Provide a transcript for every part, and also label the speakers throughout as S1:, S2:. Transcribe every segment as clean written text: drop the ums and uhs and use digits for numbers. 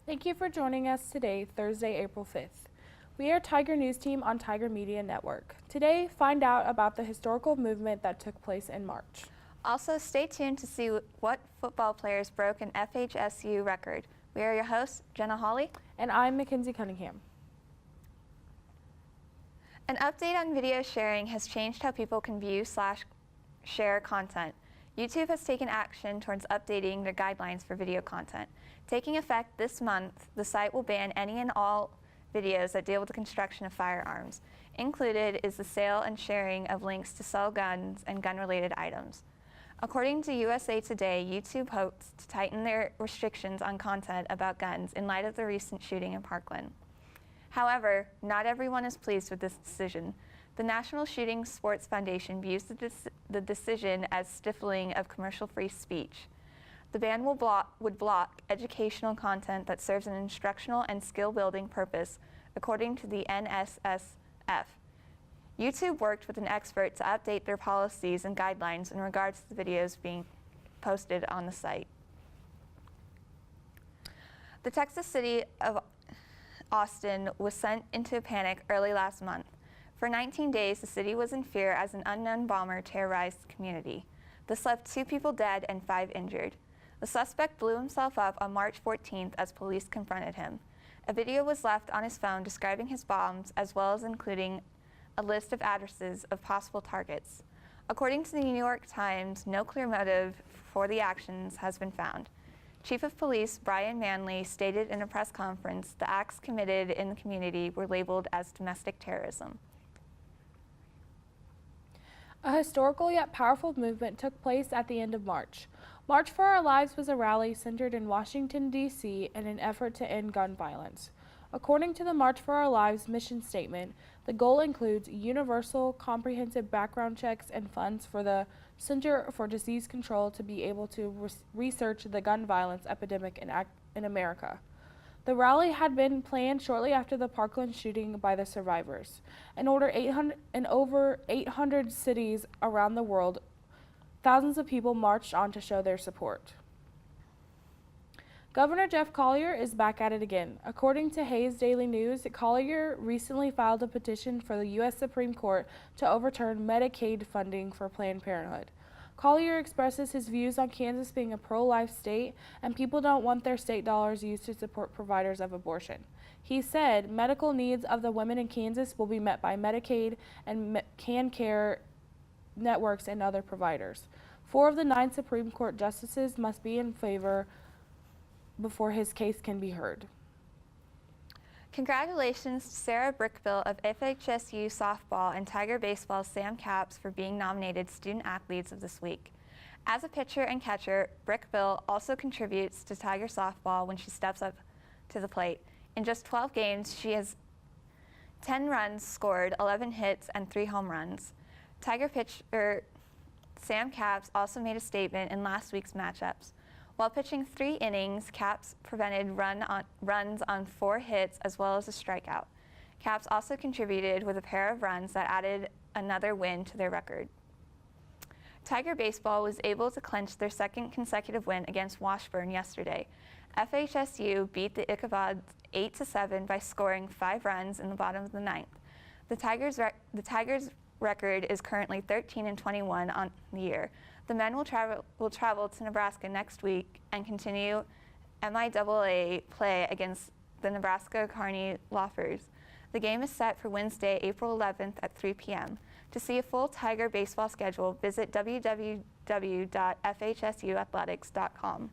S1: Thank you for joining us today, Thursday, April 5th. We are Tiger News Team on Tiger Media Network. Today, find out about the historical movement that took place in March.
S2: Also, stay tuned to see what football players broke an FHSU record. We are your hosts, Jenna Hawley.
S1: And I'm Mackenzie Cunningham.
S2: An update on video sharing has changed how people can view/share content. YouTube has taken action towards updating their guidelines for video content. Taking effect this month, the site will ban any and all videos that deal with the construction of firearms. Included is the sale and sharing of links to sell guns and gun-related items. According to USA Today, YouTube hopes to tighten their restrictions on content about guns in light of the recent shooting in Parkland. However, not everyone is pleased with this decision. The National Shooting Sports Foundation views the decision as stifling of commercial free speech. The ban would block educational content that serves an instructional and skill-building purpose, according to the NSSF. YouTube worked with an expert to update their policies and guidelines in regards to the videos being posted on the site. The Texas city of Austin was sent into a panic early last month. For 19 days, the city was in fear as an unknown bomber terrorized the community. This left 2 people dead and 5 injured. The suspect blew himself up on March 14th as police confronted him. A video was left on his phone describing his bombs, as well as including a list of addresses of possible targets. According to the New York Times, no clear motive for the actions has been found. Chief of Police Brian Manley stated in a press conference the acts committed in the community were labeled as domestic terrorism.
S1: A historical yet powerful movement took place at the end of March. March for Our Lives was a rally centered in Washington, D.C. in an effort to end gun violence. According to the March for Our Lives mission statement, the goal includes universal, comprehensive background checks and funds for the Center for Disease Control to be able to research the gun violence epidemic in America. The rally had been planned shortly after the Parkland shooting by the survivors. In over 800 cities around the world, thousands of people marched on to show their support. Governor Gov Colyer is back at it again. According to Hayes Daily News, Colyer recently filed a petition for the U.S. Supreme Court to overturn Medicaid funding for Planned Parenthood. Colyer expresses his views on Kansas being a pro-life state, and people don't want their state dollars used to support providers of abortion. He said medical needs of the women in Kansas will be met by Medicaid and CanCare networks and other providers. 4 of the 9 Supreme Court justices must be in favor before his case can be heard.
S2: Congratulations to Sarah Brickbill of FHSU softball and Tiger baseball's Sam Capps for being nominated Student Athletes of this week. As a pitcher and catcher, Brickbill also contributes to Tiger softball when she steps up to the plate. In just 12 games, she has 10 runs scored, 11 hits, and 3 home runs. Tiger pitcher Sam Capps also made a statement in last week's matchups. While pitching 3 innings, Capps prevented runs on 4 hits as well as a strikeout. Capps also contributed with a pair of runs that added another win to their record. Tiger baseball was able to clinch their 2nd consecutive win against Washburn yesterday. FHSU beat the Ichabod's 8-7 by scoring 5 runs in the bottom of the 9th. The Tigers' record is currently 13-21 on the year. The men will travel to Nebraska next week and continue MIAA play against the Nebraska Kearney Loafers. The game is set for Wednesday, April 11th at 3 p.m. To see a full Tiger baseball schedule, visit www.fhsuathletics.com.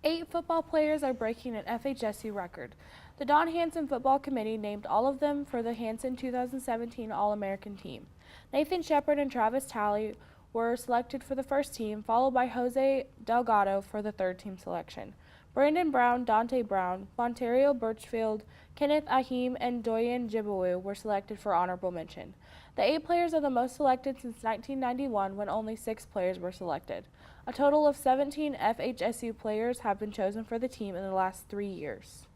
S1: 8 football players are breaking an FHSU record. The Don Hanson Football Committee named all of them for the Hanson 2017 All-American team. Nathan Shepard and Travis Talley were selected for the first team, followed by Jose Delgado for the third team selection. Brandon Brown, Dante Brown, Montario Birchfield, Kenneth Ahim, and Doyen Jibawu were selected for honorable mention. The 8 players are the most selected since 1991, when only 6 players were selected. A total of 17 FHSU players have been chosen for the team in the last 3 years.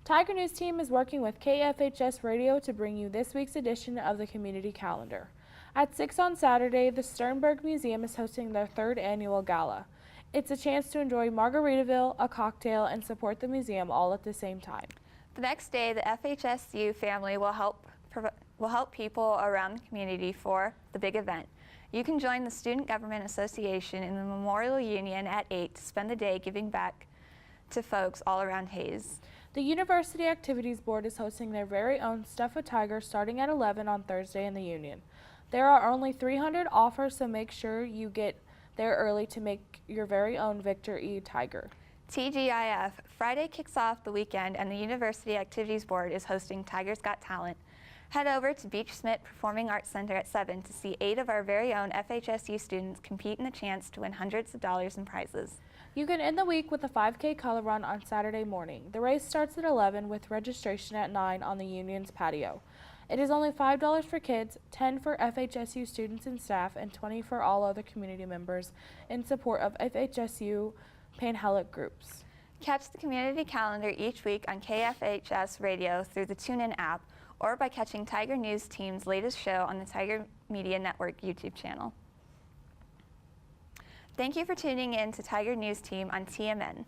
S1: Tiger News Team is working with KFHS Radio to bring you this week's edition of the Community Calendar. At 6 on Saturday, the Sternberg Museum is hosting their 3rd annual gala. It's a chance to enjoy Margaritaville, a cocktail, and support the museum all at the same time.
S2: The next day, the FHSU family will help people around the community for the big event. You can join the Student Government Association in the Memorial Union at 8 to spend the day giving back to folks all around Hayes.
S1: The University Activities Board is hosting their very own Stuff a Tiger starting at 11 on Thursday in the Union. There are only 300 offers, so make sure you get there early to make your very own Victor E. Tiger.
S2: TGIF, Friday kicks off the weekend and the University Activities Board is hosting Tigers Got Talent. Head over to Beach Smith Performing Arts Center at 7 to see 8 of our very own FHSU students compete in the chance to win hundreds of dollars in prizes.
S1: You can end the week with a 5K color run on Saturday morning. The race starts at 11 with registration at 9 on the Union's patio. It is only $5 for kids, $10 for FHSU students and staff, and $20 for all other community members in support of FHSU Panhellenic groups.
S2: Catch the community calendar each week on KFHS Radio through the TuneIn app or by catching Tiger News Team's latest show on the Tiger Media Network YouTube channel. Thank you for tuning in to Tiger News Team on TMN.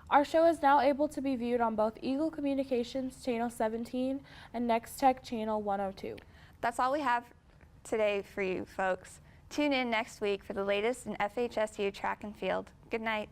S1: Our show is now able to be viewed on both Eagle Communications Channel 17 and Next Tech Channel 102.
S2: That's all we have today for you folks. Tune in next week for the latest in FHSU track and field. Good night.